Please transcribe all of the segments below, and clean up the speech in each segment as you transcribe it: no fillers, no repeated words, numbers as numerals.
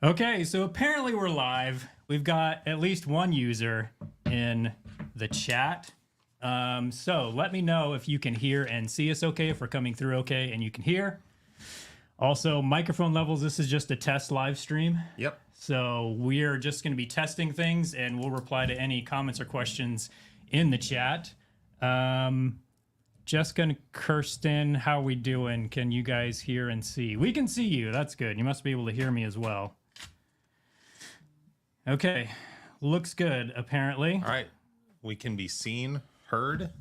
Okay, so apparently we're live. We've got at least one user in the chat. So let me know if you can hear and see us okay, if we're coming through okay and you can hear. Also, microphone levels, this is just a test live stream. Yep. So we're just going to be testing things and we'll reply to any comments or questions in the chat. Jessica and Kirsten, how we doing? Can you guys hear and see? We can see you. That's good. You must be able to hear me as well. Okay. Looks good, apparently. All right. We can be seen, heard.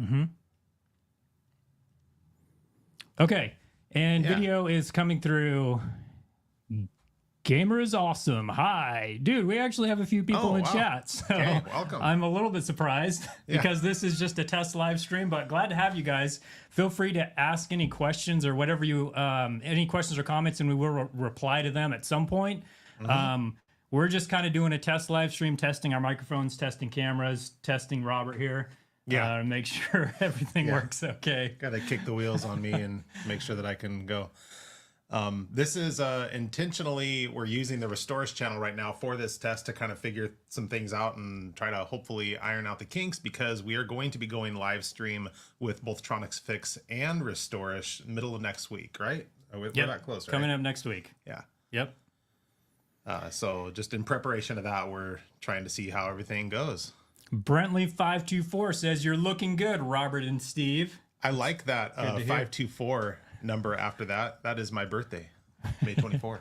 Mm-hmm. Okay. And video is coming through. Gamer is awesome. Hi. Dude, we actually have a few people in chat. So okay, welcome. I'm a little bit surprised because this is just a test live stream, but glad to have you guys. Feel free to ask any questions or whatever you, any questions or comments, and we will reply to them at some point. Mm-hmm. We're just kind of doing a test live stream, testing our microphones, testing cameras, testing Robert here. To make sure everything works okay. Got to kick the wheels on me and make sure that I can go. This is intentionally, we're using the Restorus channel right now for this test to kind of figure some things out and try to hopefully iron out the kinks, because we are going to be going live stream with both Tronics Fix and Restorus middle of next week, right? We're that close, right? Coming up next week. Yeah. Yep. So just in preparation of that, we're trying to see how everything goes. Brentley524 says, you're looking good, Robert and Steve. I like that 524 number after that. That is my birthday, May 24th.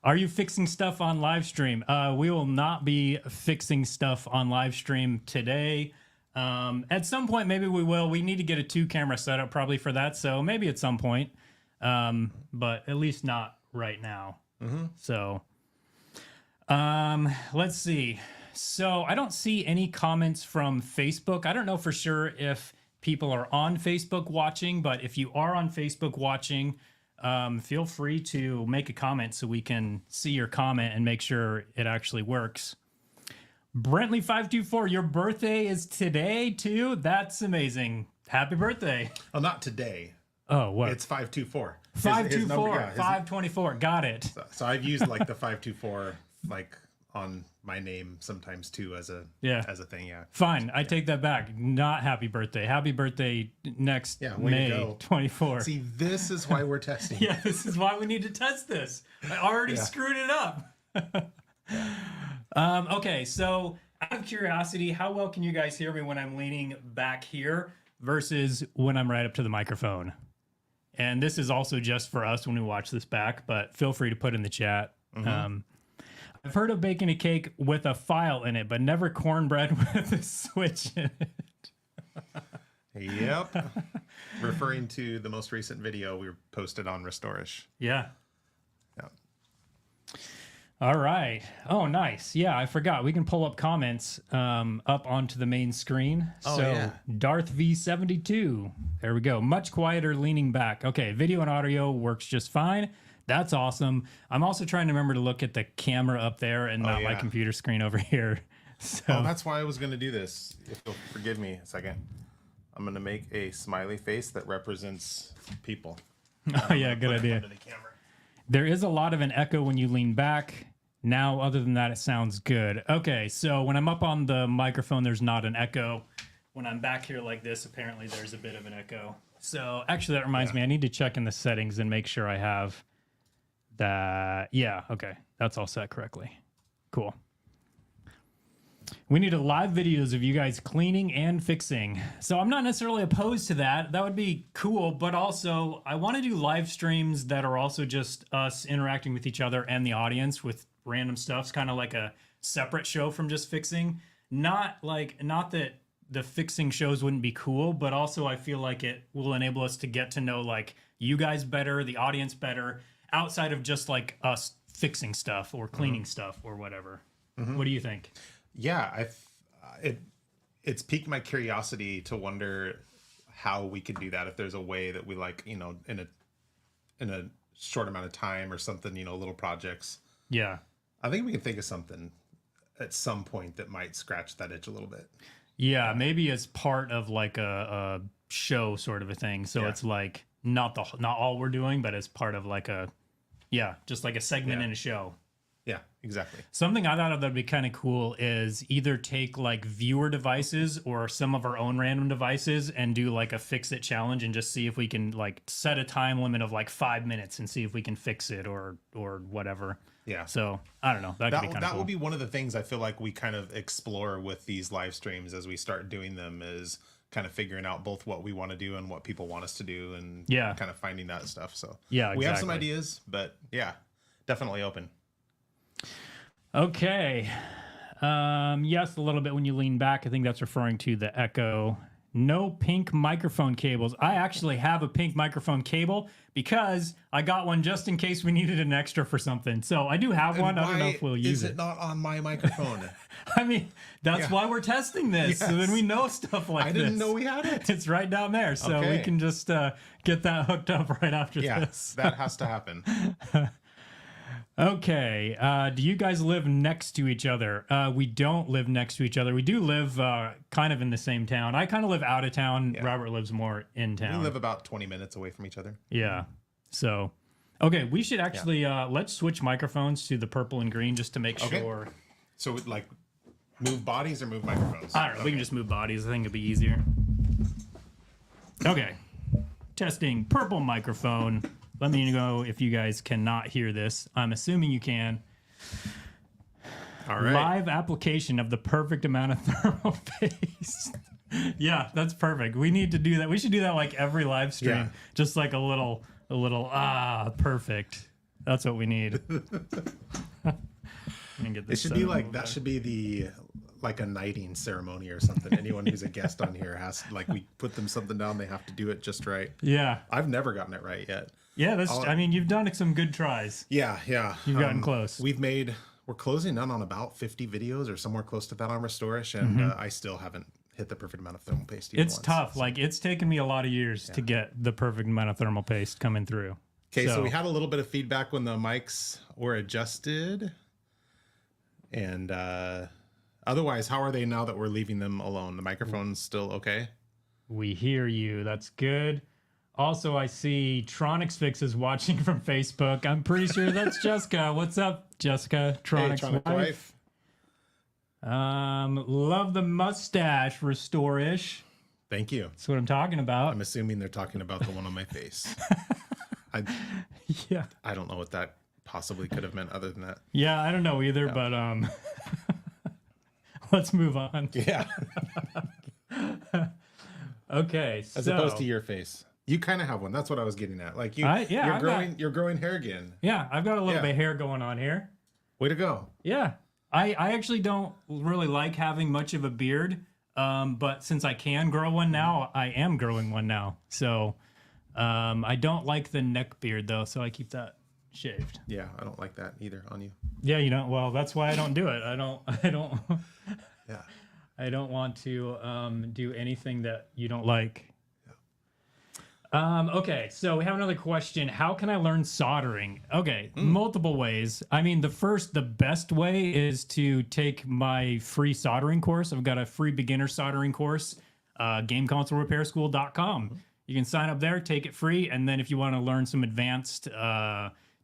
Are you fixing stuff on live stream? We will not be fixing stuff on live stream today. At some point, maybe we will. We need to get a 2-camera setup probably for that. So maybe at some point, but at least not right now. Mm-hmm. So let's see. So I don't see any comments from Facebook. I don't know for sure if people are on Facebook watching, but if you are on Facebook watching, feel free to make a comment so we can see your comment and make sure it actually works. Brentley524, your birthday is today too? That's amazing. Happy birthday. Oh, not today. Oh, what? It's 524. 524, 524. Got it. So I've used like the 524 like on my name sometimes too as a thing. Yeah. Fine. I take that back. Not happy birthday. Happy birthday next May 24. See, this is why we're testing. Yeah, this is why we need to test this. I already screwed it up. Okay, so out of curiosity, how well can you guys hear me when I'm leaning back here versus when I'm right up to the microphone? And this is also just for us when we watch this back, but feel free to put in the chat. Mm-hmm. I've heard of baking a cake with a file in it, but never cornbread with a switch in it. Yep. Referring to the most recent video we posted on Restorus. Yeah. All right. Oh, nice. Yeah, I forgot. We can pull up comments up onto the main screen. Darth V72. There we go. Much quieter leaning back. Okay, video and audio works just fine. That's awesome. I'm also trying to remember to look at the camera up there and not my computer screen over here. So that's why I was going to do this. If you'll forgive me a second. I'm going to make a smiley face that represents people. Oh, yeah, good idea. Under the camera. There is a lot of an echo when you lean back. Now, other than that, it sounds good. Okay, so when I'm up on the microphone, there's not an echo. When I'm back here like this, apparently there's a bit of an echo. So actually, that reminds me, I need to check in the settings and make sure I have that. Yeah, okay. That's all set correctly. Cool. We need a live videos of you guys cleaning and fixing. So I'm not necessarily opposed to that. That would be cool, but also I want to do live streams that are also just us interacting with each other and the audience with random stuff. It's kind of like a separate show from just fixing. Not that the fixing shows wouldn't be cool, but also I feel like it will enable us to get to know like you guys better, the audience better, outside of just like us fixing stuff or cleaning stuff or whatever. What do you think? Yeah, it's piqued my curiosity to wonder how we could do that, if there's a way that we like, you know, in a short amount of time or something, you know, little projects. Yeah. I think we can think of something at some point that might scratch that itch a little bit. Yeah, maybe as part of like a show sort of a thing. So it's like not all we're doing, but as part of like a Yeah, just like a segment Yeah. in a show. Yeah, exactly. Something I thought of that'd be kind of cool is either take like viewer devices or some of our own random devices and do like a fix it challenge and just see if we can like set a time limit of like 5 minutes and see if we can fix it or whatever. Yeah. So I don't know. That could be kind of that cool. will be one of the things I feel like we kind of explore with these live streams as we start doing them, is kind of figuring out both what we want to do and what people want us to do, and kind of finding that stuff. So yeah, we have some ideas, but yeah, definitely open. Okay. Yes, a little bit when you lean back. I think that's referring to the echo. No pink microphone cables. I actually have a pink microphone cable because I got one just in case we needed an extra for something. So I do have one. I don't know if we'll use it. Is it not on my microphone? I mean, that's why we're testing this. So then we know stuff like this. I didn't know we had it. It's right down there. So we can just get that hooked up right after this. That has to happen. Okay. Do you guys live next to each other? We don't live next to each other. We do live kind of in the same town. I kind of live out of town. Yeah. Robert lives more in town. We live about 20 minutes away from each other. Yeah. So, okay, we should actually let's switch microphones to the purple and green just to make sure. So, like, move bodies or move microphones? I don't know. We can just move bodies. I think it'd be easier. Okay. Testing purple microphone. Let me know if you guys cannot hear this. I'm assuming you can. All right. Live application of the perfect amount of thermal paste. Yeah, that's perfect. We need to do that. We should do that like every live stream. Yeah. Just like a little, perfect. That's what we need. It should be like, that should be the, like a knighting ceremony or something. Anyone who's a guest on here has, like, we put them something down, they have to do it just right. Yeah. I've never gotten it right yet. Yeah, I mean, you've done some good tries. Yeah. You've gotten close. We're closing in on about 50 videos or somewhere close to that on Restorish, and I still haven't hit the perfect amount of thermal paste. It's tough. So. Like, it's taken me a lot of years to get the perfect amount of thermal paste coming through. Okay, so we had a little bit of feedback when the mics were adjusted. And otherwise, how are they now that we're leaving them alone? The microphone's still okay? We hear you. That's good. Also, I see Tronics Fix is watching from Facebook. I'm pretty sure that's Jessica. What's up, Jessica? Tronics wife. Love the mustache, Restorish. Thank you. That's what I'm talking about. I'm assuming they're talking about the one on my face. I don't know what that possibly could have meant other than that. Yeah, I don't know either, but let's move on. Yeah. Okay, as opposed to your face. You kind of have one. That's what I was getting at. Like you're growing hair again. Yeah, I've got a little bit of hair going on here. Way to go. Yeah. I actually don't really like having much of a beard. But since I can grow one now, I am growing one now. So I don't like the neck beard though, so I keep that shaved. Yeah, I don't like that either on you. Yeah, you don't. Well, that's why I don't do it. I don't Yeah. I don't want to do anything that you don't like. Okay, so we have another question. How can I learn soldering? Okay, multiple ways. I mean, the best way is to take my free soldering course. I've got a free beginner soldering course, gameconsolerepairschool.com. You can sign up there, take it free, and then if you want to learn some advanced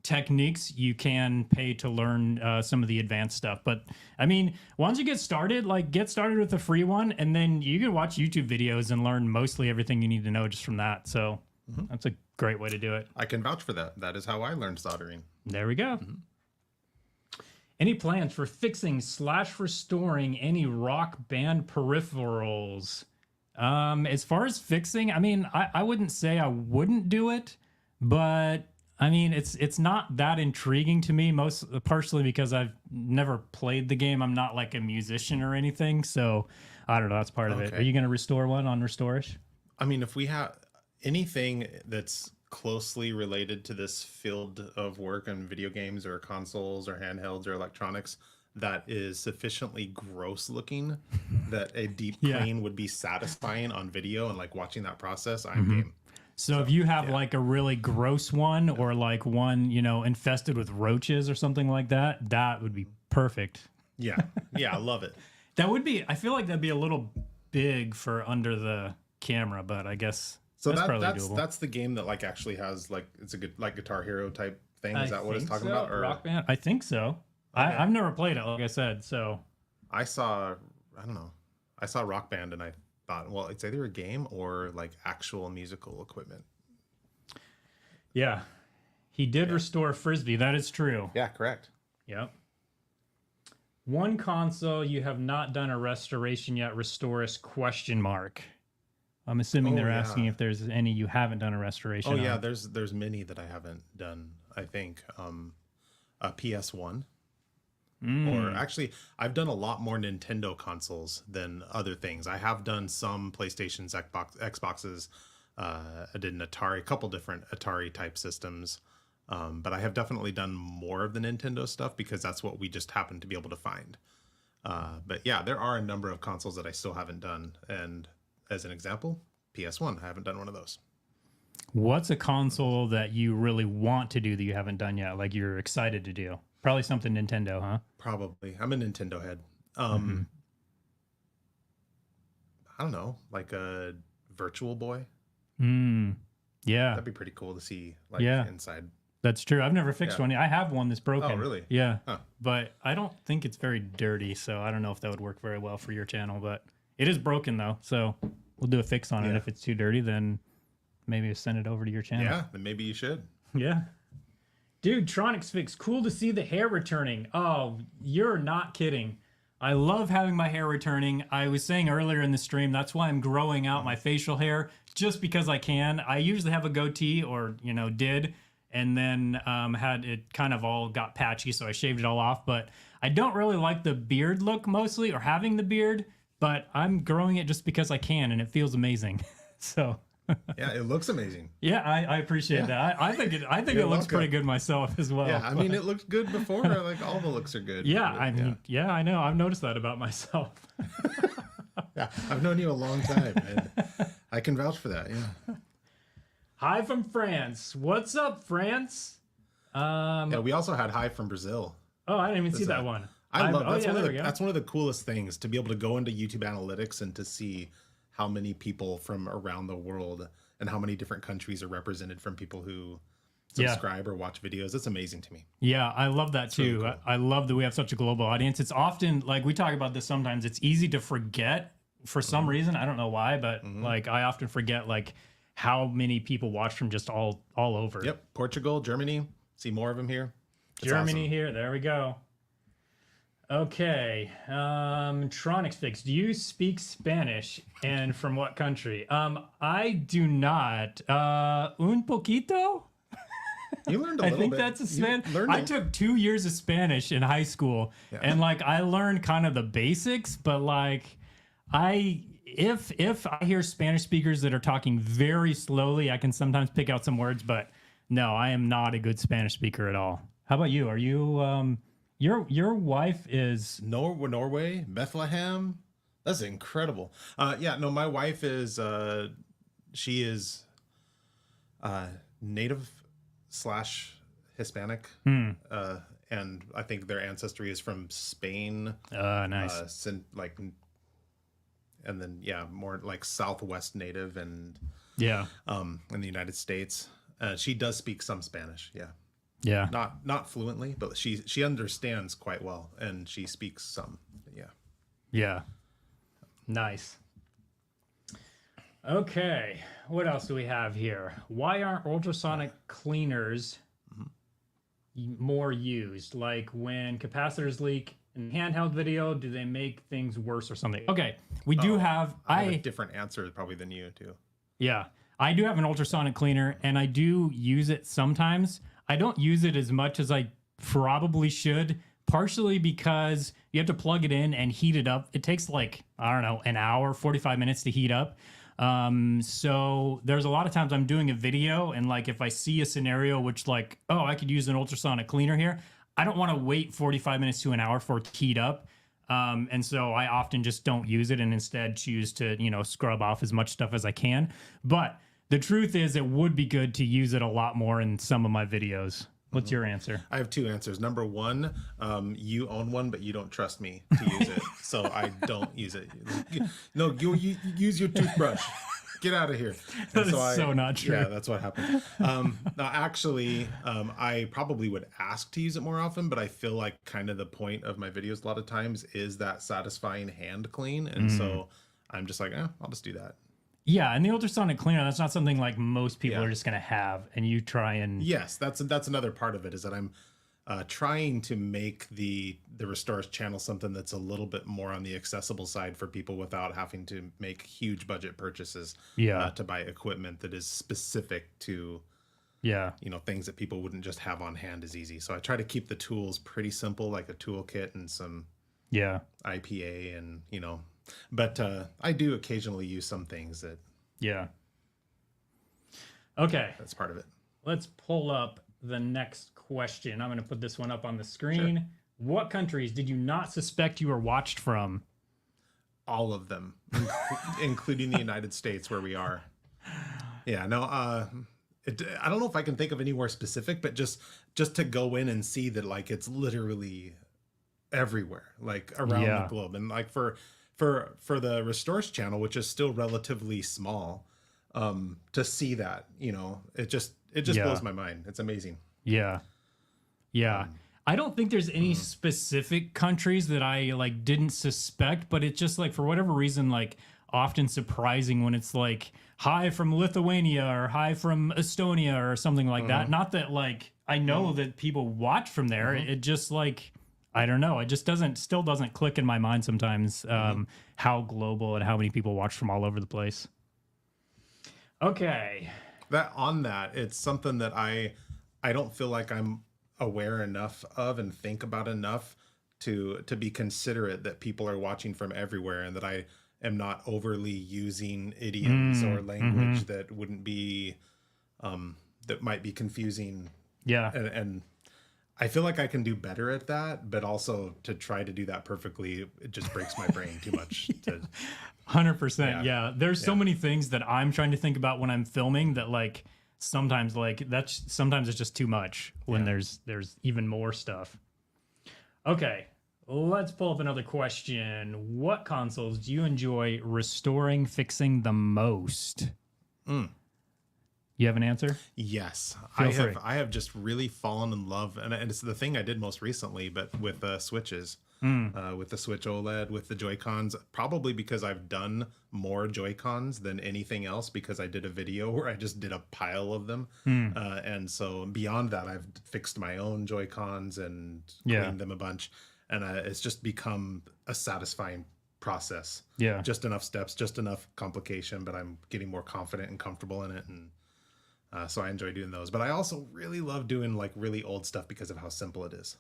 techniques, you can pay to learn some of the advanced stuff. But I mean, once you get started with the free one, and then you can watch YouTube videos and learn mostly everything you need to know just from that. So that's a great way to do it. I can vouch for that. That is how I learned soldering. There we go. Any plans for fixing / restoring any Rock Band peripherals? As far as fixing, I mean, I wouldn't say I wouldn't do it, but I mean, it's not that intriguing to me, partially because I've never played the game. I'm not like a musician or anything, so I don't know. That's part of it. Are you going to restore one on Restorish? I mean, if we have anything that's closely related to this field of work on video games or consoles or handhelds or electronics that is sufficiently gross looking that a deep clean would be satisfying on video and like watching that process, I'm game. So if you have like a really gross one or like one, infested with roaches or something like that, that would be perfect. Yeah. Yeah. I love it. I feel like that'd be a little big for under the camera, but I guess so that's probably doable. That's the game that like actually has like, it's a good, like Guitar Hero type thing? Is that what it's talking about? Or Rock Band? I think so. Okay. I've never played it, like I said. So I don't know. I saw Rock Band and I thought, well, it's either a game or like actual musical equipment. yeah, he did restore Frisbee. That is true. Yeah, correct. Yep. One console you have not done a restoration yet. Restore us? ? I'm assuming they're asking if there's any you haven't done a restoration. Oh yeah, on. there's many that I haven't done. I think a PS1. Or actually, I've done a lot more Nintendo consoles than other things. I have done some PlayStations, Xboxes. I did an Atari, a couple different Atari type systems. But I have definitely done more of the Nintendo stuff because that's what we just happened to be able to find. But yeah, there are a number of consoles that I still haven't done. And as an example, PS1, I haven't done one of those. What's a console that you really want to do that you haven't done yet? Like you're excited to do? Probably something Nintendo, huh? Probably. I'm a Nintendo head. I don't know, like a Virtual Boy. Yeah. That'd be pretty cool to see like inside. That's true. I've never fixed one. I have one that's broken. Oh, really? Yeah. Huh. But I don't think it's very dirty, so I don't know if that would work very well for your channel. But it is broken, though, so we'll do a fix on it. If it's too dirty, then maybe send it over to your channel. Yeah, then maybe you should. Yeah. Dude, Tronics Fix, cool to see the hair returning. Oh, you're not kidding. I love having my hair returning. I was saying earlier in the stream, that's why I'm growing out my facial hair, just because I can. I usually have a goatee, or, you know, did, and then had it kind of all got patchy, so I shaved it all off. But I don't really like the beard look mostly, or having the beard, but I'm growing it just because I can, and it feels amazing. So... Yeah, it looks amazing. Yeah, I appreciate that. I think it looks pretty good myself as well. Yeah, I mean, it looked good before. Like all the looks are good. Yeah, I mean, yeah, I know. I've noticed that about myself. Yeah, I've known you a long time, and I can vouch for that. Yeah. Hi from France. What's up, France? Yeah, we also had hi from Brazil. Oh, I didn't even see that one. I love that's one of the coolest things, to be able to go into YouTube Analytics and to see how many people from around the world and how many different countries are represented from people who subscribe or watch videos. It's amazing to me. Yeah, I love that too. Really cool. I love that we have such a global audience. It's often, like, we talk about this sometimes, it's easy to forget for some reason. I don't know why, but like I often forget like how many people watch from just all over. Yep. Portugal, Germany. See more of them here. It's Germany awesome. Here. There we go. Okay, Tronics Fix, do you speak Spanish, and from what country? I do not. Un poquito? You learned a little bit. I think that's a Spanish. I took 2 years of Spanish in high school, and like I learned kind of the basics, but like if I hear Spanish speakers that are talking very slowly, I can sometimes pick out some words, but no, I am not a good Spanish speaker at all. How about you? Are you Your wife is Norway, Bethlehem. That's incredible. Yeah, no, my wife is she is native / Hispanic, and I think their ancestry is from Spain. Nice. And then more like Southwest native and in the United States. She does speak some Spanish. Yeah. Yeah. Not fluently, but she understands quite well, and she speaks some. Yeah. Yeah. Nice. Okay. What else do we have here? Why aren't ultrasonic cleaners more used? Like when capacitors leak in handheld video, do they make things worse or something? Okay. We do have a different answer probably than you do. Yeah. I do have an ultrasonic cleaner, and I do use it sometimes. I don't use it as much as I probably should, partially because you have to plug it in and heat it up. It takes like, I don't know, an hour, 45 minutes to heat up. So there's a lot of times I'm doing a video, and like if I see a scenario which like, oh, I could use an ultrasonic cleaner here, I don't want to wait 45 minutes to an hour for it to heat up. And so I often just don't use it and instead choose to, scrub off as much stuff as I can. But the truth is, it would be good to use it a lot more in some of my videos. What's your answer? I have two answers. Number one, you own one, but you don't trust me to use it, so I don't use it. No, you use your toothbrush. Get out of here. That is so not true. Yeah, that's what happened. Now, actually, I probably would ask to use it more often, but I feel like kind of the point of my videos a lot of times is that satisfying hand clean. And so I'm just like, I'll just do that. Yeah, and the ultrasonic cleaner, that's not something like most people are just going to have, and you try and... Yes, that's another part of it, is that I'm trying to make the Restores channel something that's a little bit more on the accessible side for people without having to make huge budget purchases to buy equipment that is specific to things that people wouldn't just have on hand as easy. So I try to keep the tools pretty simple, like a toolkit and some IPA and but I do occasionally use some things that Okay, that's part of it. let's pull up the next question. I'm going to put this one up on the screen. Sure. What countries did you not suspect you were watched from? All of them, including the United States, where we are. Yeah, no, I don't know if I can think of any more specific, but just to go in and see that, like, it's literally everywhere, like around the globe. And like for the Restores channel, which is still relatively small, to see that, it just blows my mind. It's amazing. Yeah. I don't think there's any specific countries that I like didn't suspect, but it's just like, for whatever reason, like often surprising when it's like, hi from Lithuania or hi from Estonia or something like that. Not that like, I know that people watch from there. It just like, I don't know. It just still doesn't click in my mind sometimes, how global and how many people watch from all over the place. Okay. It's something that I don't feel like I'm aware enough of and think about enough to be considerate that people are watching from everywhere, and that I am not overly using idioms or language that wouldn't be that might be confusing. And I feel like I can do better at that, but also to try to do that perfectly, it just breaks my brain too much. 100%. Yeah. There's so many things that I'm trying to think about when I'm filming that like sometimes it's just too much when there's even more stuff. Okay, let's pull up another question. What consoles do you enjoy fixing the most? You have an answer? Yes. I have just really fallen in love, and it's the thing I did most recently, but with Switches. With the Switch OLED, with the Joy-Cons, probably because I've done more Joy-Cons than anything else, because I did a video where I just did a pile of them. And so beyond that, I've fixed my own Joy-Cons and cleaned them a bunch. And it's just become a satisfying process. Just enough steps, just enough complication, but I'm getting more confident and comfortable in it. And so I enjoy doing those. But I also really love doing like really old stuff because of how simple it is.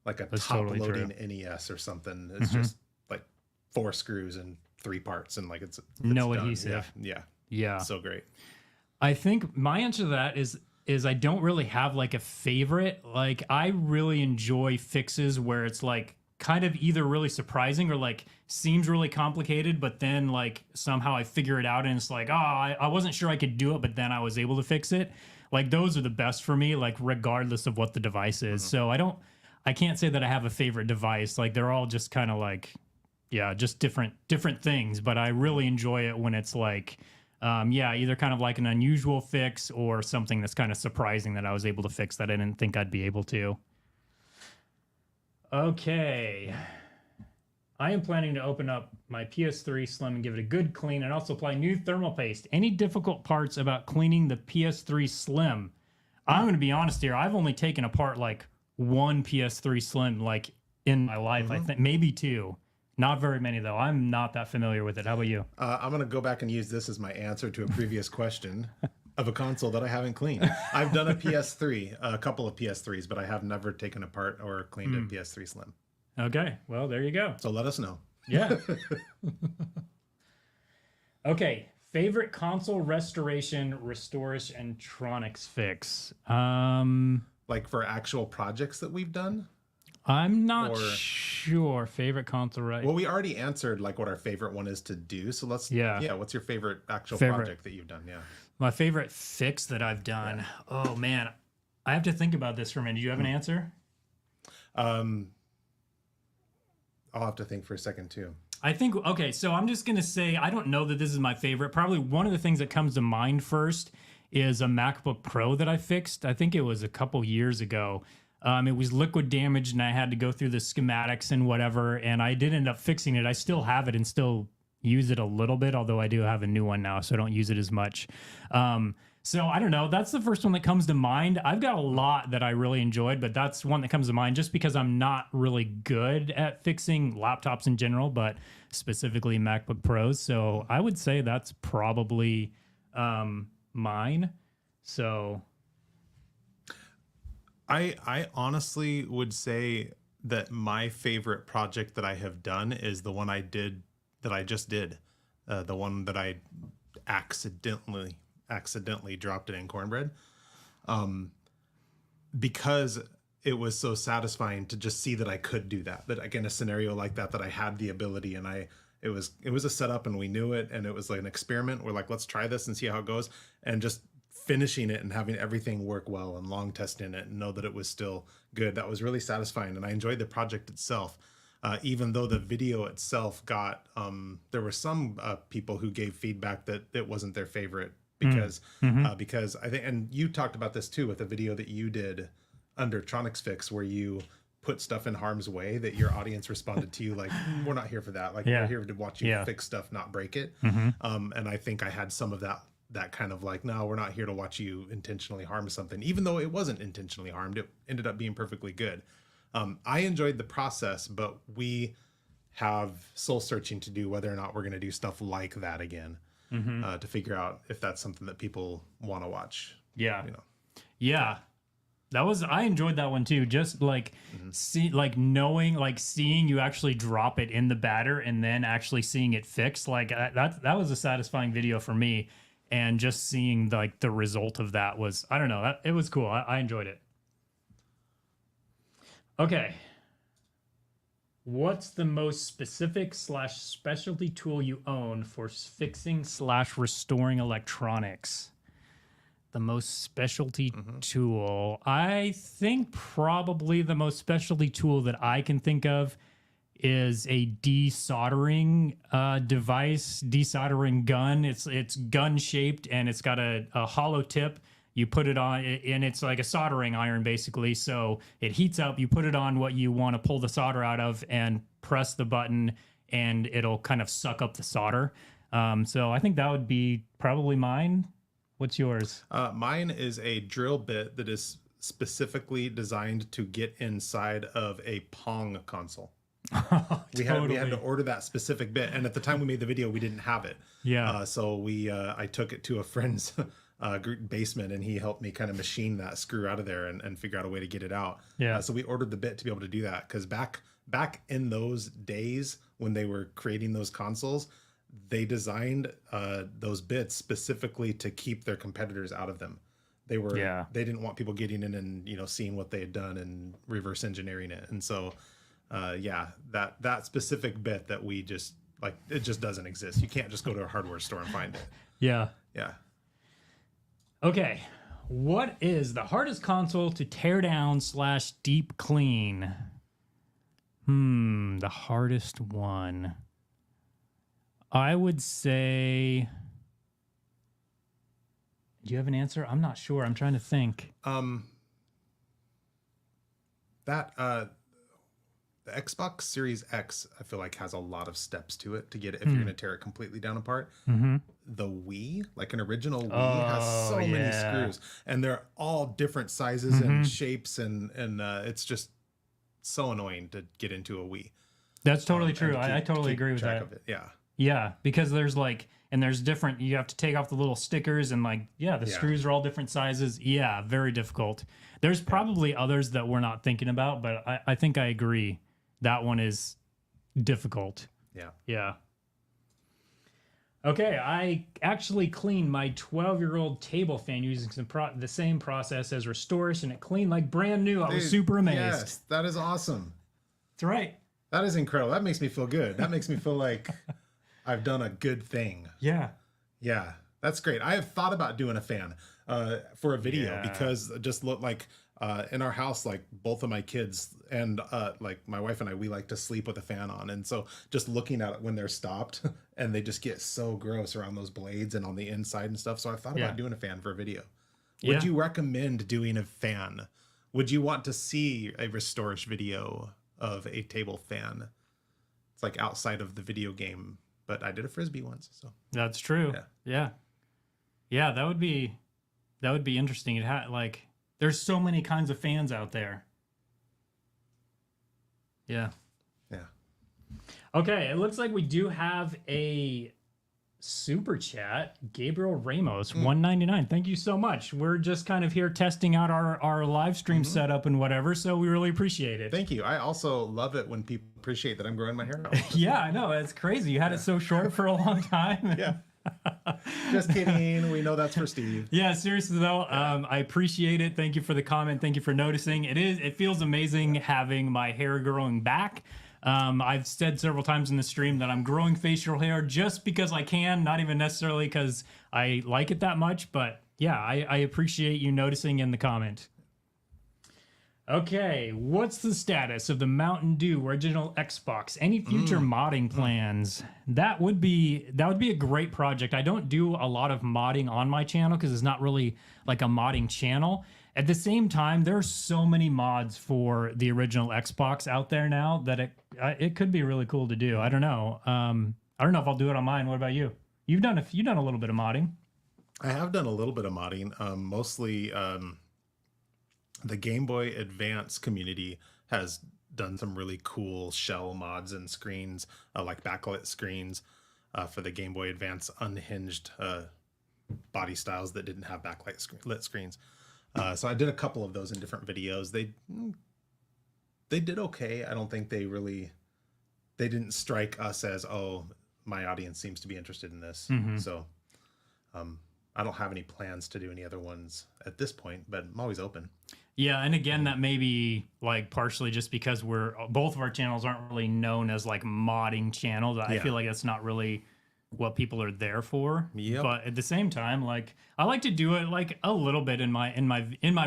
Like that's top-loading totally NES or something. It's just like 4 screws and 3 parts, and like it's no done. adhesive. Yeah. So great. I think my answer to that is I don't really have like a favorite. Like I really enjoy fixes where it's like kind of either really surprising or like seems really complicated, but then like somehow I figure it out and it's like, I wasn't sure I could do it, but then I was able to fix it. Like those are the best for me, like regardless of what the device is. So I can't say that I have a favorite device. Like they're all just kind of like, just different things. But I really enjoy it when it's like, either kind of like an unusual fix or something that's kind of surprising that I was able to fix that I didn't think I'd be able to. Okay. I am planning to open up my PS3 Slim and give it a good clean and also apply new thermal paste. Any difficult parts about cleaning the PS3 Slim? I'm going to be honest here. I've only taken apart like one PS3 Slim like in my life. I think maybe 2. Not very many though. I'm not that familiar with it. How about you? I'm going to go back and use this as my answer to a previous question of a console that I haven't cleaned. I've done a PS3, a couple of PS3s, but I have never taken apart or cleaned a PS3 Slim. Okay, well, there you go. So let us know. Yeah. Okay, favorite console restoration, Restores and Tronics fix. Like for actual projects that we've done? I'm not sure. Favorite console, right? Well, we already answered like what our favorite one is to do. So let's, what's your favorite project that you've done? Yeah. My favorite fix that I've done. Yeah. Oh man, I have to think about this for a minute. Do you have an answer? I'll have to think for a second too. I think, okay, so I'm just going to say, I don't know that this is my favorite. Probably one of the things that comes to mind first is a MacBook Pro that I fixed. I think it was a couple years ago. It was liquid damage and I had to go through the schematics and whatever, and I did end up fixing it. I still have it and still use it a little bit, although I do have a new one now, so I don't use it as much. So I don't know. That's the first one that comes to mind. I've got a lot that I really enjoyed, but that's one that comes to mind just because I'm not really good at fixing laptops in general, but specifically MacBook Pros. So I would say that's probably mine. So I honestly would say that my favorite project that I have done is the one I just did, the one that I accidentally dropped it in cornbread, because it was so satisfying to just see that I could do that like in a scenario like that I had the ability, and it was a setup and we knew it, and it was like an experiment. We're like, let's try this and see how it goes, and just finishing it and having everything work well and long testing it and know that it was still good. That was really satisfying, and I enjoyed the project itself. Even though the video itself got, there were some people who gave feedback that it wasn't their favorite because I think, and you talked about this too with a video that you did under Tronics Fix, where you put stuff in harm's way that your audience responded to you like, we're not here for that. Like, we're here to watch you fix stuff, not break it. And I think I had some of that kind of like, no, we're not here to watch you intentionally harm something, even though it wasn't intentionally harmed. It ended up being perfectly good. I enjoyed the process, but we have soul searching to do whether or not we're going to do stuff like that again, to figure out if that's something that people want to watch. Yeah. You know? Yeah. I enjoyed that one too. Just like seeing you actually drop it in the batter and then actually seeing it fixed. Like that was a satisfying video for me. And just seeing like the result of that was, I don't know, it was cool. I enjoyed it. Okay. What's the most specific / specialty tool you own for fixing / restoring electronics? The most specialty tool. I think probably the most specialty tool that I can think of is a desoldering device, desoldering gun. It's gun shaped and it's got a hollow tip. You put it on, and it's like a soldering iron basically. So it heats up. You put it on what you want to pull the solder out of, and press the button, and it'll kind of suck up the solder. So I think that would be probably mine. What's yours? Mine is a drill bit that is specifically designed to get inside of a Pong console. We had to order that specific bit, and at the time we made the video, we didn't have it. Yeah. So I took it to a friend's basement, and he helped me kind of machine that screw out of there and figure out a way to get it out. Yeah. So we ordered the bit to be able to do that, because back in those days when they were creating those consoles, they designed those bits specifically to keep their competitors out of them. They didn't want people getting in and seeing what they had done and reverse engineering it. And so that specific bit that we just like, it just doesn't exist. You can't just go to a hardware store and find it. Yeah. Yeah. Okay. What is the hardest console to tear down / deep clean? The hardest one. I would say. Do you have an answer? I'm not sure. I'm trying to think. The Xbox Series X, I feel like, has a lot of steps to it to get it if you're going to tear it completely down apart. The Wii, like an original Wii, has so many screws, and they're all different sizes and shapes, and it's just so annoying to get into a Wii. That's totally true. I totally agree with that. Of it. Yeah. Yeah, because there's there's different, you have to take off the little stickers and the screws are all different sizes. Yeah, very difficult. There's probably others that we're not thinking about, but I think I agree. That one is difficult. Yeah. Yeah. Okay, I actually cleaned my 12-year-old table fan using the same process as Restores, and it cleaned like brand new. I was super amazed. Yes, that is awesome. That's right. That is incredible. That makes me feel good. That makes me feel like I've done a good thing. Yeah. Yeah, that's great. I have thought about doing a fan for a video because it just looked like In our house, like both of my kids and like my wife and I, we like to sleep with a fan on. And so just looking at it when they're stopped and they just get so gross around those blades and on the inside and stuff. So I thought about doing a fan for a video. Would you recommend doing a fan? Would you want to see a Restorish video of a table fan? It's like outside of the video game, but I did a Frisbee once. So that's true. Yeah. That would be interesting. It had like, there's so many kinds of fans out there. Yeah. Okay, it looks like we do have a super chat. Gabriel Ramos, $1.99. Thank you so much. We're just kind of here testing out our live stream setup and whatever, so we really appreciate it. Thank you. I also love it when people appreciate that I'm growing my hair out. Yeah, I know. It's crazy. You had it so short for a long time. Yeah. Just kidding. We know that's for Steve. Yeah, seriously though, I appreciate it. Thank you for the comment. Thank you for noticing. It feels amazing having my hair growing back. I've said several times in the stream that I'm growing facial hair just because I can, not even necessarily because I like it that much. But yeah, I appreciate you noticing in the comment. Okay, what's the status of the Mountain Dew original Xbox? Any future modding plans? That would be a great project. I don't do a lot of modding on my channel because it's not really like a modding channel. At the same time, there are so many mods for the original Xbox out there now that it could be really cool to do. I don't know. I don't know if I'll do it on mine. What about you? You've done a little bit of modding. I have done a little bit of modding, mostly. The Game Boy Advance community has done some really cool shell mods and screens, like backlit screens for the Game Boy Advance unhinged body styles that didn't have lit screens. So I did a couple of those in different videos. They did okay. I don't think they didn't strike us as, oh, my audience seems to be interested in this. So I don't have any plans to do any other ones at this point, but I'm always open. Yeah, and again, that may be like partially just because both of our channels aren't really known as like modding channels. I feel like that's not really what people are there for. But at the same time, like I like to do it like a little bit in my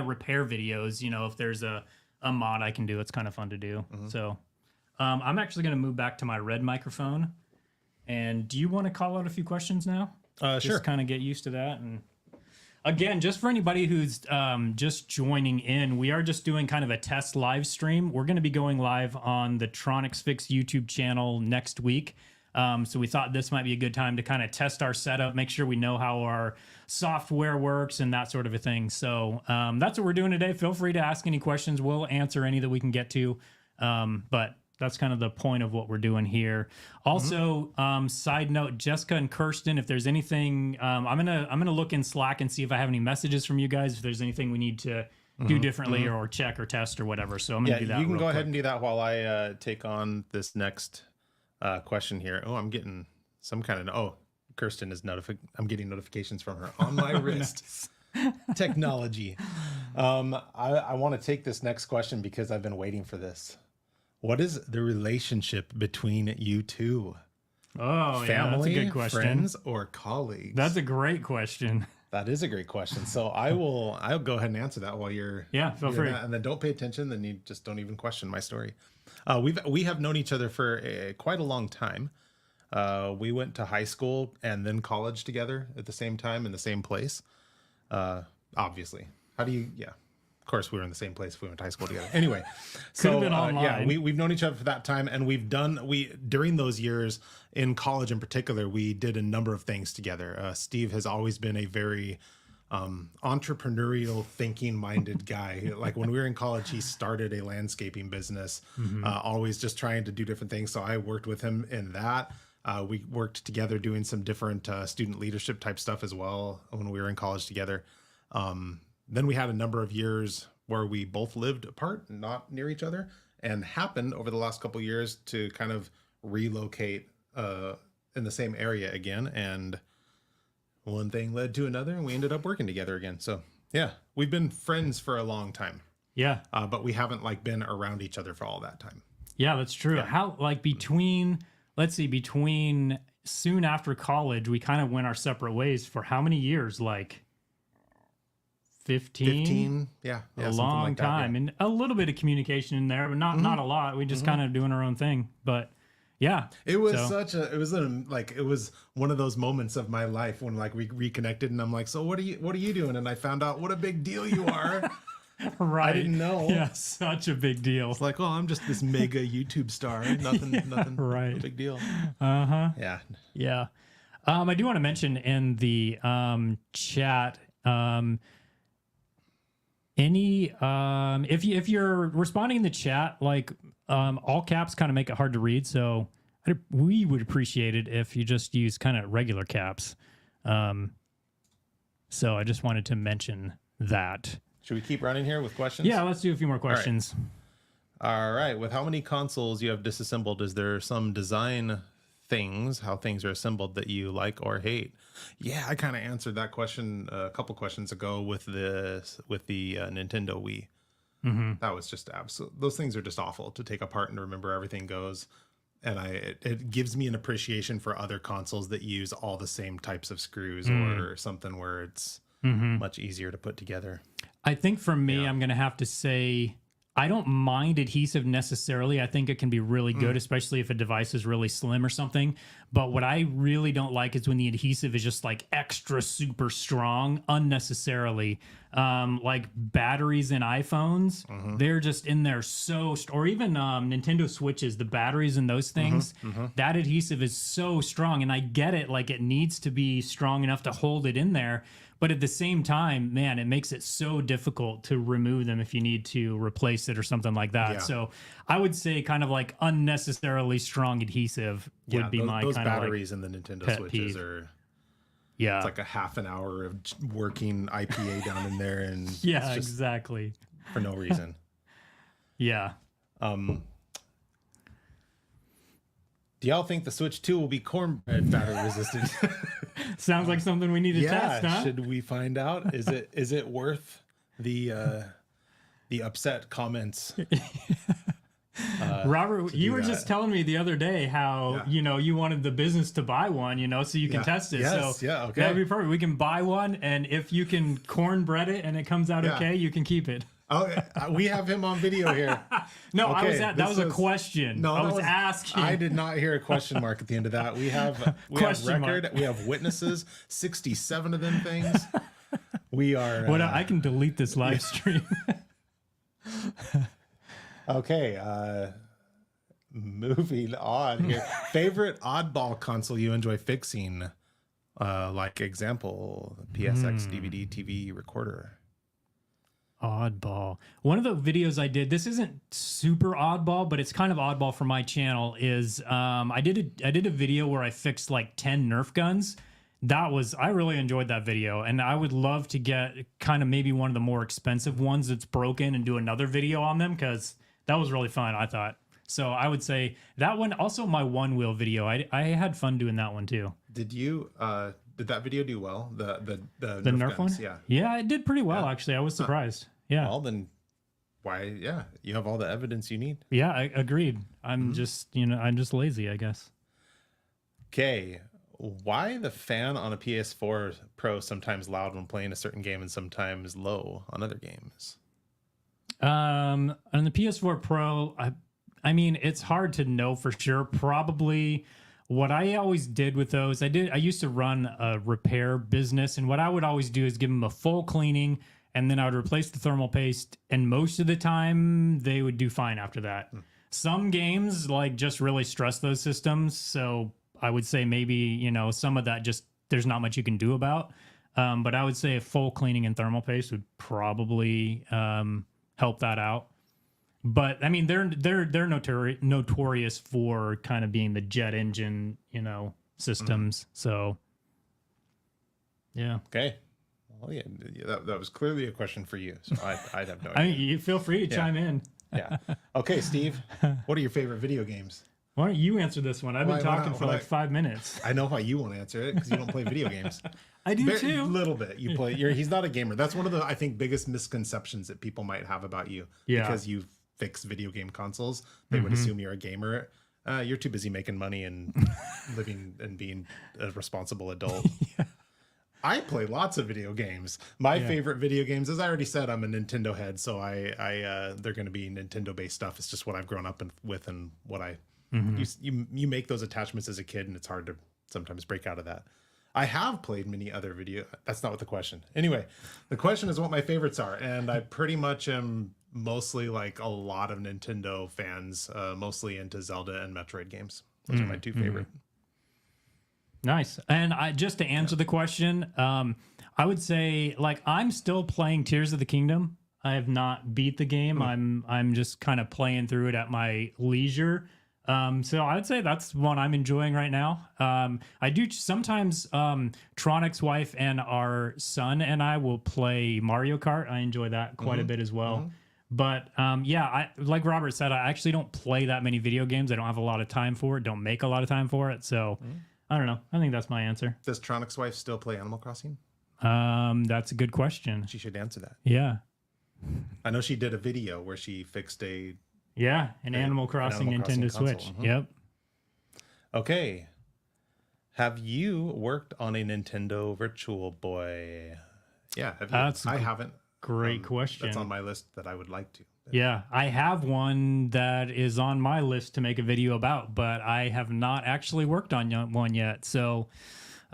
repair videos. You know, if there's a mod I can do, it's kind of fun to do. So I'm actually going to move back to my red microphone. And do you want to call out a few questions now? Sure. Just kind of get used to that. And again, just for anybody who's just joining in, we are just doing kind of a test live stream. We're going to be going live on the Tronics Fix YouTube channel next week. So we thought this might be a good time to kind of test our setup, make sure we know how our software works and that sort of a thing. So that's what we're doing today. Feel free to ask any questions. We'll answer any that we can get to. But that's kind of the point of what we're doing here. Also, side note, Jessica and Kirsten, if there's anything, I'm gonna look in Slack and see if I have any messages from you guys. If there's anything we need to do differently or check or test or whatever. So I'm gonna do that. You can go ahead and do that while I take on this next question here. Oh, I'm getting some kind of Kirsten is I'm getting notifications from her on my wrist. Technology. I want to take this next question because I've been waiting for this. What is the relationship between you two? Oh, family, that's a good question. Friends, or colleagues? That's a great question. That is a great question. So I'll go ahead and answer that while you're feel free. And then don't pay attention. Then you just don't even question my story. We have known each other for quite a long time. We went to high school and then college together at the same time in the same place. Obviously, how do you? Yeah. Of course, we were in the same place if we went to high school together. Anyway, so we've known each other for that time, and during those years in college in particular, we did a number of things together. Steve has always been a very entrepreneurial, thinking-minded guy. Like when we were in college, he started a landscaping business, always just trying to do different things. So I worked with him in that. We worked together doing some different student leadership type stuff as well when we were in college together. Then we had a number of years where we both lived apart, not near each other, and happened over the last couple of years to kind of relocate in the same area again. And one thing led to another, and we ended up working together again. So yeah, we've been friends for a long time. Yeah. But we haven't been around each other for all that time. Yeah, that's true. Yeah. How between soon after college, we kind of went our separate ways for how many years? 15. Yeah, A something long like that, time, yeah. and a little bit of communication in there, but not a lot. We just kind of doing our own thing. But yeah, It was it was one of those moments of my life when like we reconnected, and I'm like, so what are you doing? And I found out what a big deal you are. right. I didn't know. Yeah, such a big deal. It's like, oh, I'm just this mega YouTube star. Nothing, right. No big deal. Yeah. Yeah. I do want to mention in the chat, if you're responding in the chat, like all caps kind of make it hard to read, so we would appreciate it if you just use kind of regular caps. So I just wanted to mention that. Should we keep running here with questions? Yeah, let's do a few more questions. All right. With how many consoles you have disassembled, is there some design things, how things are assembled, that you like or hate? Yeah, I kind of answered that question a couple questions ago with the Nintendo Wii. That was just absolute. Those things are just awful to take apart and remember everything goes. And it gives me an appreciation for other consoles that use all the same types of screws or something where it's much easier to put together. I think for me, I'm going to have to say I don't mind adhesive necessarily. I think it can be really good, especially if a device is really slim or something. But what I really don't like is when the adhesive is just like extra super strong unnecessarily. Like batteries in iPhones, they're just in there or even Nintendo Switches, the batteries in those things, that adhesive is so strong. And I get it, like it needs to be strong enough to hold it in there. But at the same time, man, it makes it so difficult to remove them if you need to replace it or something like that. Yeah. So I would say kind of like unnecessarily strong adhesive would be my those kind of batteries in the Nintendo pet Switches peeve. are it's like a half an hour of working IPA down in there, and yeah, it's just exactly. for no reason. Yeah. Do y'all think the Switch 2 will be cornbread battery resistant? Sounds like something we need to test, huh? Should we find out? Is it worth the upset comments? Robert, you were just telling me the other day how you wanted the business to buy one, so you can test it. Yes, so yeah, okay. that'd be perfect. We can buy one, and if you can cornbread it and it comes out okay, you can keep it. Oh, we have him on video here. No, okay, that was a question. No, I was asking. I did not hear a question mark at the end of that. We have record. We have witnesses. 67 of them things. We are. I can delete this live stream. Okay. Moving on here. Favorite oddball console you enjoy fixing? Like example, PSX DVD TV recorder. Oddball. One of the videos I did, this isn't super oddball, but it's kind of oddball for my channel, is I did a video where I fixed like 10 Nerf guns. I really enjoyed that video, and I would love to get kind of maybe one of the more expensive ones that's broken and do another video on them, because that was really fun, I thought. So I would say that one. Also my one wheel video, I had fun doing that one too. Did that video do well? The Nerf guns, one? Yeah, it did pretty well actually. I was surprised. Yeah. Well, then why? Yeah, you have all the evidence you need. Yeah, I agreed. I'm just lazy, I guess. Okay, why the fan on a PS4 Pro sometimes loud when playing a certain game and sometimes low on other games? On the PS4 Pro, I mean, it's hard to know for sure. Probably what I always did with those, I used to run a repair business, and what I would always do is give them a full cleaning, and then I would replace the thermal paste, and most of the time they would do fine after that. Some games like just really stress those systems, so I would say maybe, some of that just there's not much you can do about. But I would say a full cleaning and thermal paste would probably help that out. But I mean, they're notorious for kind of being the jet engine, systems. So yeah. Okay. Well, yeah, that was clearly a question for you. So I'd have no idea. I mean, you feel free to chime in. Yeah. Okay, Steve, what are your favorite video games? Why don't you answer this one? I've been talking for like 5 minutes. I know why you won't answer it, because you don't play video games. I do too. A little bit. You play. He's not a gamer. That's one of the, I think, biggest misconceptions that people might have about you. Yeah. Because you fix video game consoles, they would assume you're a gamer. You're too busy making money and living and being a responsible adult. I play lots of video games. My favorite video games, as I already said, I'm a Nintendo head, so they're going to be Nintendo based stuff. It's just what I've grown up with and what I you make those attachments as a kid, and it's hard to sometimes break out of that. I have played many other video. That's not what the question. Anyway, the question is what my favorites are, and I pretty much am mostly like a lot of Nintendo fans, mostly into Zelda and Metroid games. Those are my two favorite. Nice. And just to answer the question, I would say like I'm still playing Tears of the Kingdom. I have not beat the game. I'm just kind of playing through it at my leisure. So I would say that's one I'm enjoying right now. I do sometimes Tronic's wife and our son and I will play Mario Kart. I enjoy that quite a bit as well. But yeah, like Robert said, I actually don't play that many video games. I don't have a lot of time for it. Don't make a lot of time for it. So I don't know. I think that's my answer. Does Tronic's wife still play Animal Crossing? That's a good question. She should answer that. Yeah. I know she did a video where she fixed an Animal Crossing Nintendo Switch. Yep. Okay. Have you worked on a Nintendo Virtual Boy? Yeah. I haven't. Great question. That's on my list that I would like to. Yeah, I have one that is on my list to make a video about, but I have not actually worked on one yet. So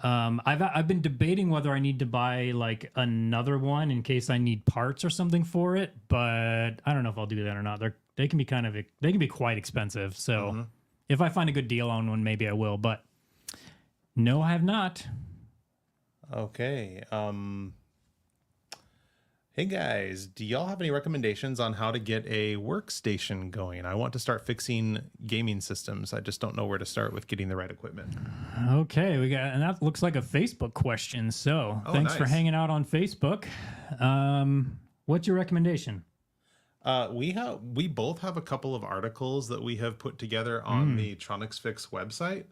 I've been debating whether I need to buy like another one in case I need parts or something for it, but I don't know if I'll do that or not. They can be quite expensive. So if I find a good deal on one, maybe I will. But no, I have not. Okay. Hey guys, do y'all have any recommendations on how to get a workstation going? I want to start fixing gaming systems. I just don't know where to start with getting the right equipment. Okay, and that looks like a Facebook question. So thanks for hanging out on Facebook. What's your recommendation? We both have a couple of articles that we have put together on the Tronics Fix website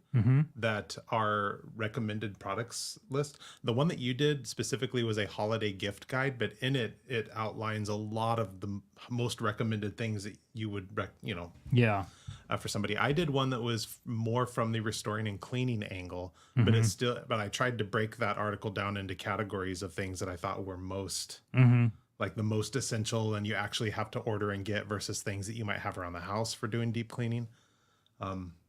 that are recommended products list. The one that you did specifically was a holiday gift guide, but in it outlines a lot of the most recommended things that you would for somebody. I did one that was more from the restoring and cleaning angle, but I tried to break that article down into categories of things that I thought were most like the most essential and you actually have to order and get versus things that you might have around the house for doing deep cleaning.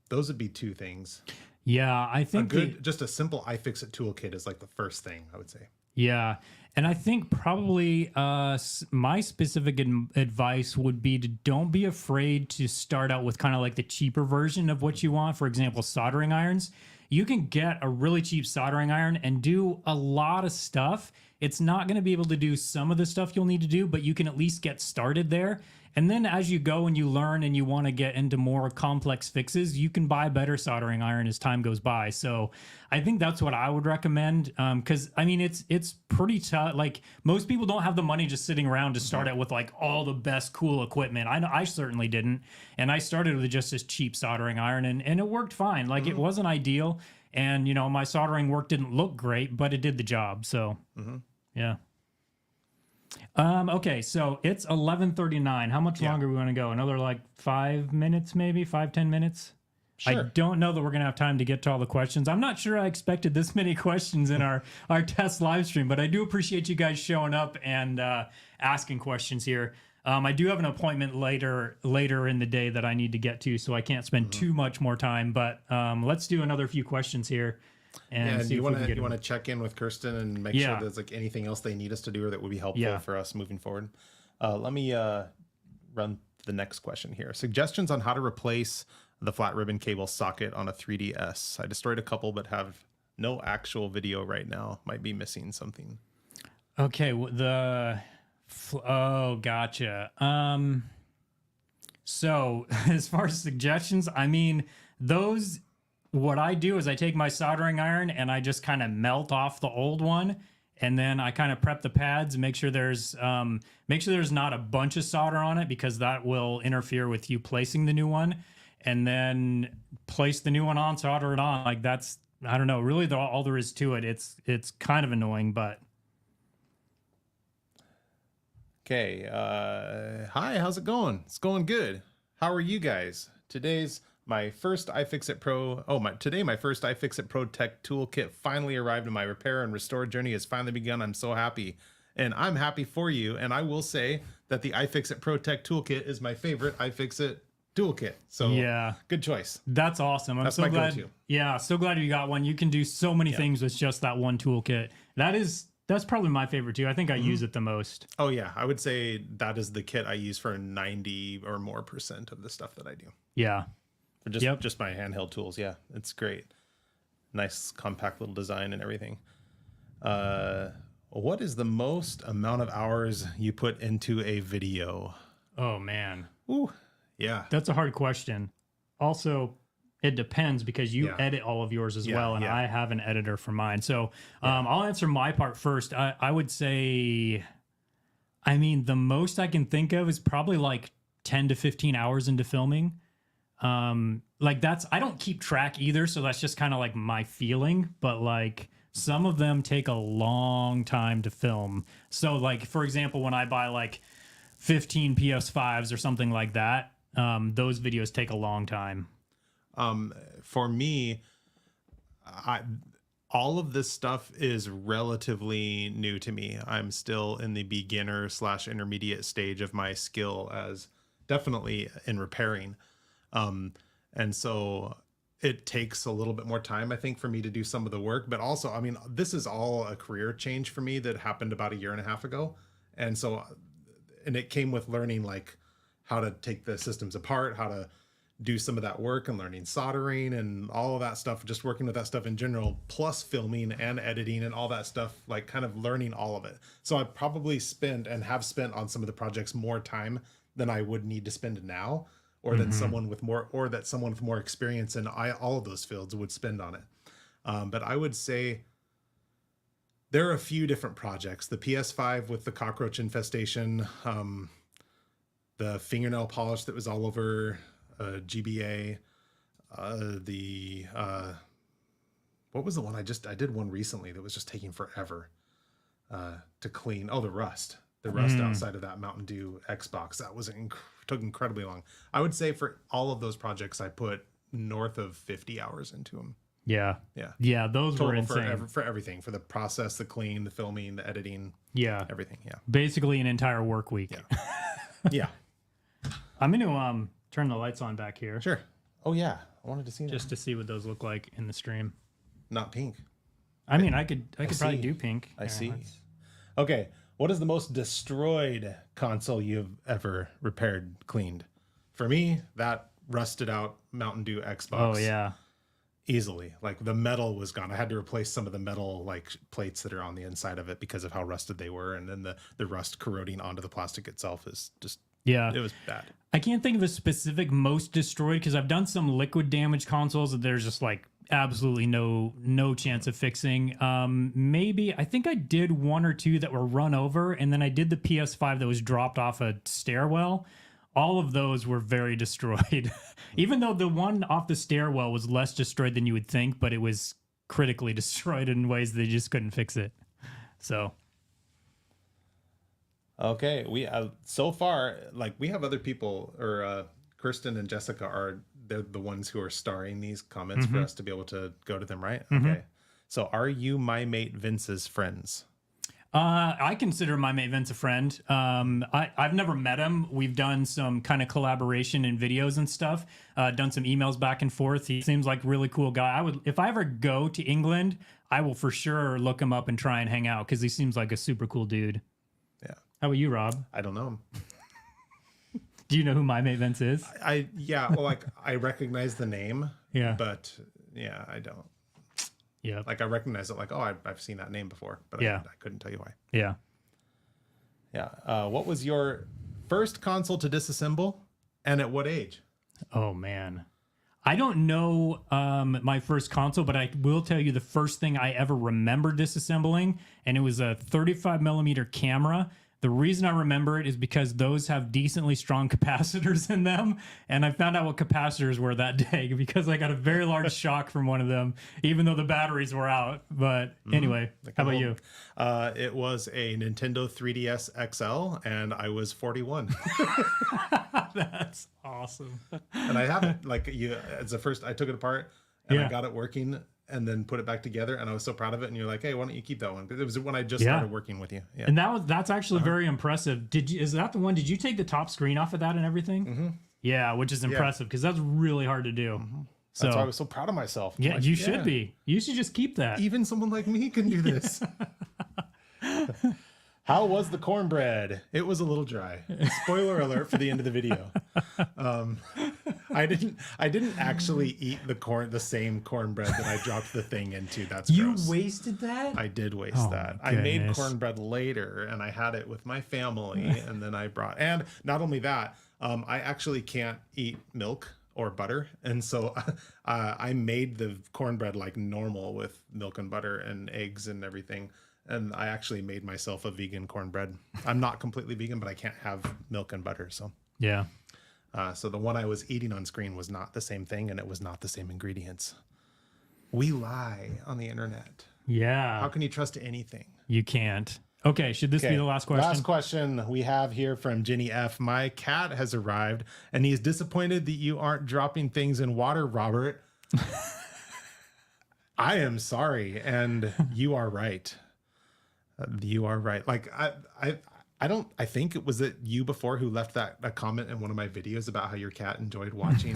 Those would be two things. Yeah, I think just a simple iFixit toolkit is like the first thing I would say. Yeah. And I think probably my specific advice would be to don't be afraid to start out with kind of like the cheaper version of what you want. For example, soldering irons. You can get a really cheap soldering iron and do a lot of stuff. It's not going to be able to do some of the stuff you'll need to do, but you can at least get started there. And then as you go and you learn and you want to get into more complex fixes, you can buy better soldering iron as time goes by. So I think that's what I would recommend. Because I mean, it's pretty tough. Like most people don't have the money just sitting around to start out with like all the best cool equipment. I know I certainly didn't. And I started with just this cheap soldering iron and it worked fine. Like it wasn't ideal. And, you know, my soldering work didn't look great, but it did the job. So, yeah. Okay, so it's 11:39. How much longer we want to go? Another like 5 minutes, maybe 5-10 minutes. Sure. I don't know that we're gonna have time to get to all the questions. I'm not sure I expected this many questions in our test live stream, but I do appreciate you guys showing up and asking questions here. I do have an appointment later in the day that I need to get to, so I can't spend too much more time. But let's do another few questions here. And see you want to check in with Kirsten and make sure there's like anything else they need us to do or that would be helpful for us moving forward. Let me run the next question here. Suggestions on how to replace the flat ribbon cable socket on a 3DS. I destroyed a couple, but have no actual video right now. Might be missing something. Okay, gotcha. So as far as suggestions, I mean, what I do is I take my soldering iron and I just kind of melt off the old one, and then I kind of prep the pads and make sure there's not a bunch of solder on it because that will interfere with you placing the new one, and then place the new one on, solder it on. Like that's, I don't know, really all there is to it. It's kind of annoying, but. Okay. Hi, how's it going? It's going good. How are you guys? Today's My first iFixit Pro. Today my first iFixit Pro Tech toolkit finally arrived, and my repair and restore journey has finally begun. I'm so happy, and I'm happy for you. And I will say that the iFixit Pro Tech toolkit is my favorite iFixit toolkit. So yeah, good choice. That's awesome. That's so my glad. go-to. Yeah, so glad you got one. You can do so many things with just that one toolkit. That's probably my favorite too. I think I use it the most. Oh yeah, I would say that is the kit I use for 90 or more % of the stuff that I do. Yeah. For just my handheld tools. Yeah, it's great. Nice compact little design and everything. What is the most amount of hours you put into a video? Oh man. Ooh, yeah. That's a hard question. Also, it depends because you edit all of yours as well, and I have an editor for mine. So I'll answer my part first. I would say, I mean, the most I can think of is probably like 10 to 15 hours into filming. Like I don't keep track either, so that's just kind of like my feeling, but like some of them take a long time to film. So like, for example, when I buy like 15 PS5s or something like that, those videos take a long time. For me, all of this stuff is relatively new to me. I'm still in the beginner / intermediate stage of my skill, as definitely in repairing. And so it takes a little bit more time, I think, for me to do some of the work. But also, I mean, this is all a career change for me that happened about 1.5 years ago. And it came with learning like how to take the systems apart, how to do some of that work, and learning soldering and all of that stuff, just working with that stuff in general, plus filming and editing and all that stuff, like kind of learning all of it. So I probably spend and have spent on some of the projects more time than I would need to spend now, or than someone with more experience in all of those fields would spend on it. But I would say there are a few different projects. The PS5 with the cockroach infestation, the fingernail polish that was all over GBA, what was the one I did one recently that was just taking forever to clean? Oh, the rust outside of that Mountain Dew Xbox. That was took incredibly long. I would say for all of those projects, I put north of 50 hours into them. Yeah. Those Total were insane for everything, for the process, the clean, the filming, the editing. Yeah, everything. Yeah, basically an entire work week. Yeah. I'm gonna turn the lights on back here. Sure. Oh yeah, I wanted to see just to see what those look like in the stream. Not pink. I mean, I could probably do pink. I see. Okay, what is the most destroyed console you've ever repaired, cleaned? For me, that rusted out Mountain Dew Xbox. Oh yeah, easily. Like the metal was gone. I had to replace some of the metal like plates that are on the inside of it because of how rusted they were, and then the rust corroding onto the plastic itself is just. Yeah, it was bad. I can't think of a specific most destroyed because I've done some liquid damage consoles that there's just like absolutely no chance of fixing. Maybe I think I did 1 or 2 that were run over, and then I did the PS5 that was dropped off a stairwell. All of those were very destroyed, even though the one off the stairwell was less destroyed than you would think, but it was critically destroyed in ways they just couldn't fix it. So. Okay, we so far, like, we have other people, or Kirsten and Jessica they're the ones who are starring these comments for us to be able to go to them, right? Okay. So are you my mate Vince's friends? I consider my mate Vince a friend. I've never met him. We've done some kind of collaboration in videos and stuff, done some emails back and forth. He seems like a really cool guy. If I ever go to England, I will for sure look him up and try and hang out because he seems like a super cool dude. Yeah. How about you, Rob? I don't know him. Do you know who my mate Vince is? Yeah, well, like, I recognize the name. Yeah. But yeah, I don't. Yeah. Like, I recognize it, like, oh, I've seen that name before, but yeah. I couldn't tell you why. Yeah. Yeah. What was your first console to disassemble, and at what age? Oh man, I don't know my first console, but I will tell you the first thing I ever remember disassembling, and it was a 35mm camera The reason I remember it is because those have decently strong capacitors in them. And I found out what capacitors were that day because I got a very large shock from one of them, even though the batteries were out. But anyway, how about you? It was a Nintendo 3DS XL, and I was 41. That's awesome. And I have it, like, as the first, I took it apart, and I got it working, and then put it back together, and I was so proud of it. And you're like, hey, why don't you keep that one? Because it was when I just started working with you. Yeah. And that's actually very impressive. Is that the one? Did you take the top screen off of that and everything? Yeah, which is impressive because that's really hard to do. So That's why I was so proud of myself. yeah, Like, you should be. You should just keep that. Even someone like me can do this. How was the cornbread? It was a little dry. Spoiler alert for the end of the video. I didn't actually eat the same cornbread that I dropped the thing into. That's gross. You wasted that? I did waste that. I made cornbread later, and I had it with my family, and then and not only that, I actually can't eat milk or butter, and so I made the cornbread like normal with milk and butter and eggs and everything. And I actually made myself a vegan cornbread. I'm not completely vegan, but I can't have milk and butter. So Yeah. so the one I was eating on screen was not the same thing, and it was not the same ingredients. We lie on the internet. Yeah. How can you trust anything? You can't. Okay, should this be the last question? Last question we have here from Jenny F. My cat has arrived, and he is disappointed that you aren't dropping things in water, Robert. I am sorry, and you are right. You are right. Like I think it was you before who left a comment in one of my videos about how your cat enjoyed watching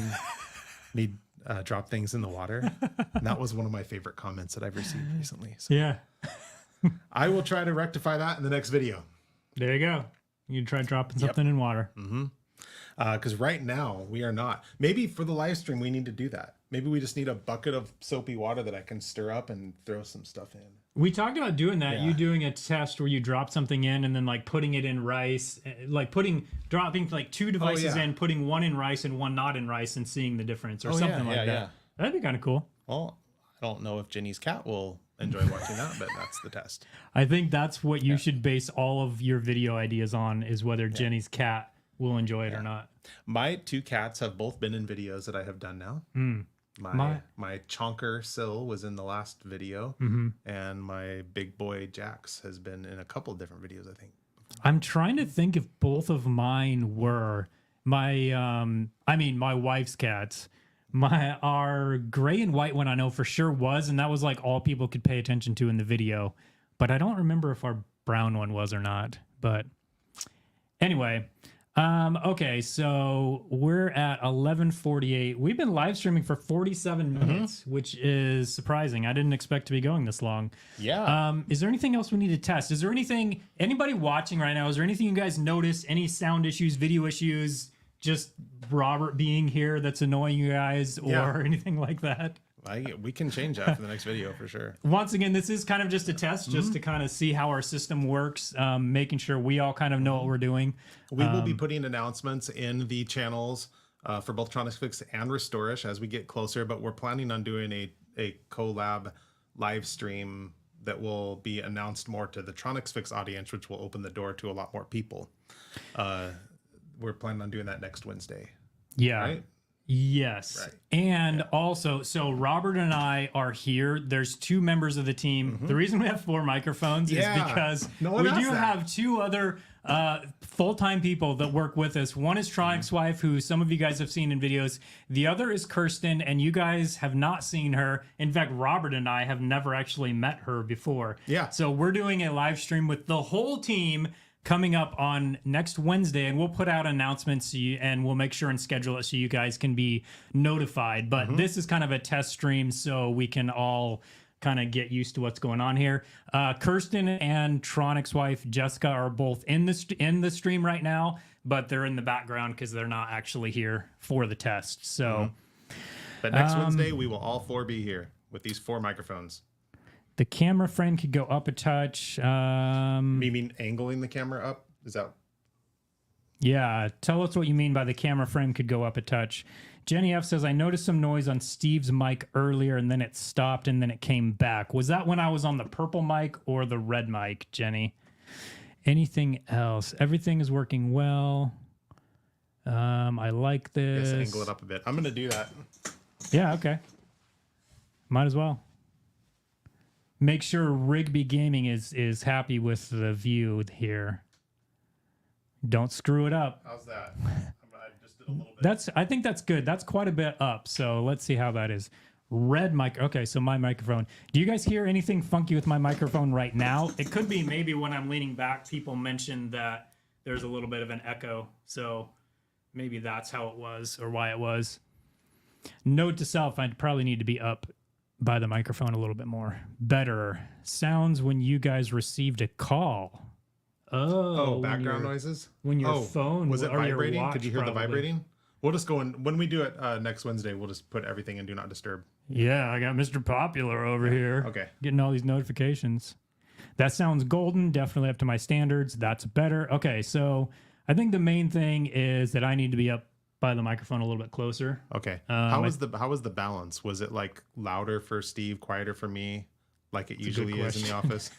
me drop things in the water. And that was one of my favorite comments that I've received recently. So Yeah. I will try to rectify that in the next video. There you go. You try dropping something in water. Because right now we are not. Maybe for the live stream we need to do that. Maybe we just need a bucket of soapy water that I can stir up and throw some stuff in. We talked about doing that. Yeah. You doing a test where you drop something in and then like putting it in rice, like dropping like two devices in, putting one in rice and one not in rice, and seeing the difference or something like that. Yeah. That'd be kind of cool. Well, I don't know if Jenny's cat will enjoy watching that, but that's the test. I think that's what you should base all of your video ideas on, is whether Jenny's cat will enjoy it or not. My two cats have both been in videos that I have done now. My chonker Syl was in the last video, and my big boy Jax has been in a couple of different videos, I think. I'm trying to think if both of mine were my wife's cats. Our gray and white one I know for sure was, and that was like all people could pay attention to in the video. But I don't remember if our brown one was or not. But anyway, okay, so we're at 11:48. We've been live streaming for 47 minutes, which is surprising. I didn't expect to be going this long. Yeah. Is there anything else we need to test? Is there anything, anybody watching right now, is there anything you guys notice? Any sound issues, video issues, just Robert being here that's annoying you guys, or anything like that? We can change that for the next video for sure. Once again, this is kind of just a test, just to kind of see how our system works, making sure we all kind of know what we're doing. We will be putting announcements in the channels for both Tronics Fix and Restorish as we get closer, but we're planning on doing a collab live stream that will be announced more to the Tronics Fix audience, which will open the door to a lot more people. We're planning on doing that next Wednesday. Yeah. Right? Yes. Right. And also, so Robert and I are here. There's two members of the team. The reason we have 4 microphones is because we do have 2 other full-time people that work with us. One is Tronic's wife, who some of you guys have seen in videos. The other is Kirsten, and you guys have not seen her. In fact, Robert and I have never actually met her before. Yeah. So we're doing a live stream with the whole team coming up on next Wednesday, and we'll put out announcements and we'll make sure and schedule it so you guys can be notified. But this is kind of a test stream, so we can all kind of get used to what's going on here. Kirsten and Tronic's wife Jessica are both in the stream right now, but they're in the background because they're not actually here for the test. So, But next Wednesday we will all 4 be here with these 4 microphones. the camera frame could go up a touch. You mean angling the camera up? Is that? Yeah, tell us what you mean by the camera frame could go up a touch. Jenny F says, I noticed some noise on Steve's mic earlier and then it stopped and then it came back. Was that when I was on the purple mic or the red mic, Jenny? Anything else? Everything is working well. I like this. Just angle it up a bit. I'm going to do that. Yeah, okay. Might as well. Make sure Rigby Gaming is happy with the view here. Don't screw it up. How's that? I just did a little bit. I think that's good. That's quite a bit up. So let's see how that is. Red mic. Okay, so my microphone. Do you guys hear anything funky with my microphone right now? It could be maybe when I'm leaning back, people mentioned that there's a little bit of an echo. So maybe that's how it was or why it was. Note to self, I'd probably need to be up by the microphone a little bit more. Better. Sounds when you guys received a call. Oh, background noises? When your phone was it or your vibrating? watch, Could you hear probably. the vibrating? We'll just go in when we do it next Wednesday. We'll just put everything in Do Not Disturb. Yeah, I got Mr. Popular over here. Okay. Getting all these notifications. That sounds golden. Definitely up to my standards. That's better. Okay, so I think the main thing is that I need to be up by the microphone a little bit closer. Okay. How was the balance? Was it like louder for Steve, quieter for me, like it usually is in the office?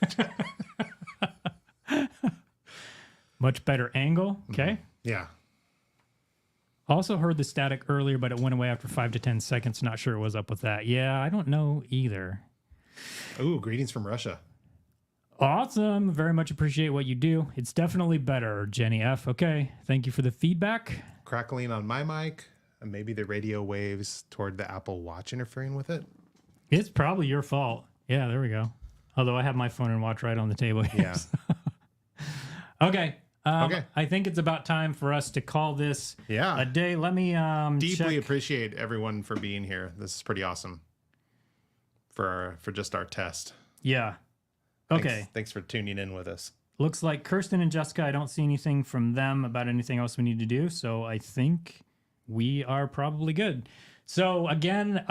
Much better angle. Okay. Yeah. Also heard the static earlier, but it went away after 5 to 10 seconds. Not sure what was up with that. Yeah, I don't know either. Ooh, greetings from Russia. Awesome. Very much appreciate what you do. It's definitely better, Jenny F. Okay. Thank you for the feedback. Crackling on my mic, and maybe the radio waves toward the Apple Watch interfering with it. It's probably your fault. Yeah, there we go. Although I have my phone and watch right on the table here. Yeah. Okay. Okay. I think it's about time for us to call this a day. Let me Deeply check. appreciate everyone for being here. This is pretty awesome for just our test. Yeah. Okay. Thanks for tuning in with us. Looks like Kirsten and Jessica, I don't see anything from them about anything else we need to do. So I think we are probably good. So again,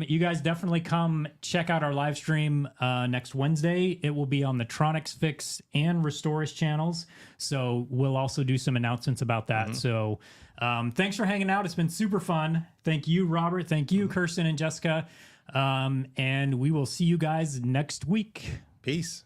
you guys definitely come check out our live stream next Wednesday. It will be on the Tronics Fix and Restores channels. So we'll also do some announcements about that. So thanks for hanging out. It's been super fun. Thank you, Robert. Thank you, Kirsten and Jessica. And we will see you guys next week. Peace.